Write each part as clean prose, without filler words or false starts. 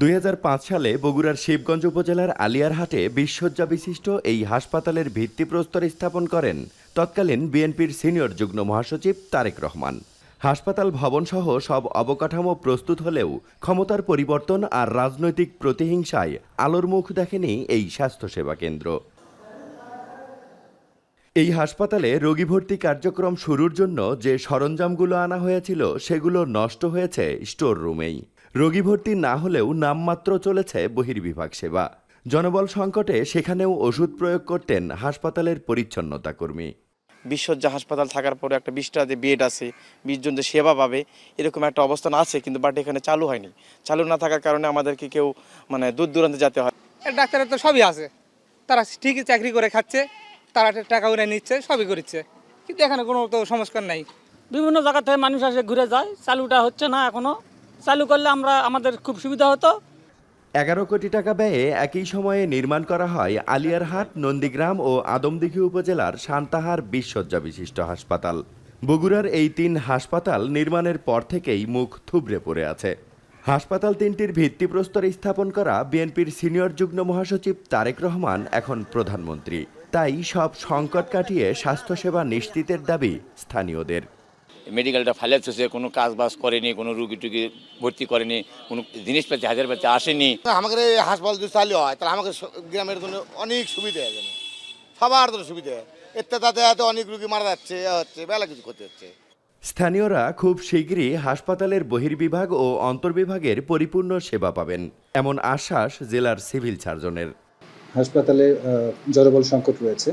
২০০৫ সালে বগুড়ার শিবগঞ্জ উপজেলার আলিয়ারহাটে ২০ শয্যা বিশিষ্ট এই হাসপাতালের ভিত্তিপ্রস্তর স্থাপন করেন তৎকালীন বিএনপির সিনিয়র যুগ্ম মহাসচিব তারেক রহমান। হাসপাতাল ভবনসহ সব অবকাঠামো প্রস্তুত হলেও ক্ষমতার পরিবর্তন আর রাজনৈতিক প্রতিহিংসায় আলোর মুখ দেখেনি এই স্বাস্থ্যসেবা কেন্দ্র। এই হাসপাতালে রোগী ভর্তি কার্যক্রম শুরুর জন্য যে সরঞ্জামগুলো আনা হয়েছিল সেগুলো নষ্ট হয়েছে স্টোর রুমেই। রোগী ভর্তি না হলেও নামমাত্র চলেছে বহির্বিভাগ সেবা। জনবল সংকটে সেখানেও ওষুধ প্রয়োগ করতেন হাসপাতালের পরিচ্ছন্নতা কর্মী। ২০ শয্যা হাসপাতাল থাকার পরে একটা ২০টা যে বেড আছে, ২০ জন যে সেবা পাবে এরকম একটা অবস্থান আছে, কিন্তু বাট এখানে চালু হয়নি। চালু না থাকার কারণে আমাদেরকে কেউ দূর দূরান্তে যেতে হয়। ডাক্তারের তো সবই আছে, তারা ঠিকই চাকরি করে খাচ্ছে, তারা টাকা উড়ে নিচ্ছে, সবই করছে, কিন্তু এখানে কোনো তো সংস্কার নাই। বিভিন্ন জায়গা থেকে মানুষ আসে ঘুরে যায়, চালুটা হচ্ছে না এখনো। চালু করলে আমাদের খুব সুবিধা হতো। ১১ কোটি টাকা ব্যয়ে একই সময়ে নির্মাণ করা হয় আলিয়ারহাট, নন্দীগ্রাম ও আদমদীঘি উপজেলার সান্তাহার ২০ শয্যা বিশিষ্ট হাসপাতাল। বগুড়ার এই ৩ হাসপাতাল নির্মাণের পর থেকেই মুখ থুবড়ে পড়ে আছে। হাসপাতাল ৩টির ভিত্তিপ্রস্তর স্থাপন করা বিএনপির সিনিয়র যুগ্ম মহাসচিব তারেক রহমান এখন প্রধানমন্ত্রী। তাই সব সংকট কাটিয়ে স্বাস্থ্যসেবা নিশ্চিতের দাবি স্থানীয়দের। মেডিকেলটা ফাইলাচ্ছে, কোনো কাজ বাজ করেনি, কোনো রুগী টুগী ভর্তি করেনি, কোনো জিনিসপাতি হাজার পাতি আসেনি। আমাদের এই হাসপাতাল যদি চালু হয় তাহলে আমাদের গ্রামের জন্য অনেক সুবিধা হয়, সবার জন্য সুবিধা হয়। এতে তাতে অনেক রুগী মারা যাচ্ছে, হচ্ছে বেলা কিছু ক্ষতি হচ্ছে। স্থানীয়রা খুব শীঘ্রই হাসপাতালের বহির্বিভাগ ও অন্তর্বিভাগের পরিপূর্ণ সেবা পাবেন, এমন আশ্বাস জেলার সিভিল সার্জনের। হাসপাতালে জনবল সংকট রয়েছে।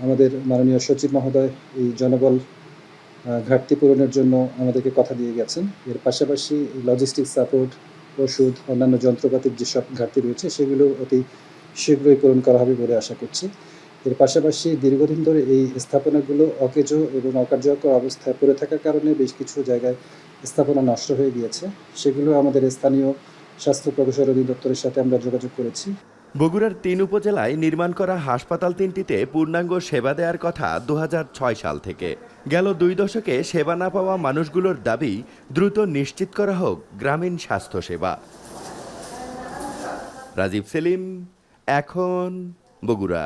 আমাদের মাননীয় সচিব মহোদয় এই জনবল ঘাটতি পূরণের জন্য আমাদেরকে কথা দিয়ে গেছেন। এর পাশাপাশি লজিস্টিক সাপোর্ট, ওষুধ, অন্যান্য যন্ত্রপাতির যেসব ঘাটতি রয়েছে সেগুলো অতি শীঘ্রই পূরণ করা হবে বলে আশা করছি। এর পাশাপাশি দীর্ঘদিন ধরে এই স্থাপনাগুলো অকেজো এবং অকার্যকর অবস্থায় পড়ে থাকার কারণে বেশ কিছু জায়গায় স্থাপনা নষ্ট হয়ে গিয়েছে। সেগুলো আমাদের স্থানীয় স্বাস্থ্য প্রকৌশল অধিদপ্তরের সাথে আমরা যোগাযোগ করেছি। বগুড়ার ৩ উপজেলায় নির্মাণ করা হাসপাতাল ৩টিতে পূর্ণাঙ্গ সেবা দেওয়ার কথা ২০০৬ সাল থেকে। গেল ২ দশকে সেবা না পাওয়া মানুষগুলোর দাবি দ্রুত নিশ্চিত করা হোক গ্রামীণ স্বাস্থ্যসেবা। রাজীব সেলিম, এখন, বগুড়া।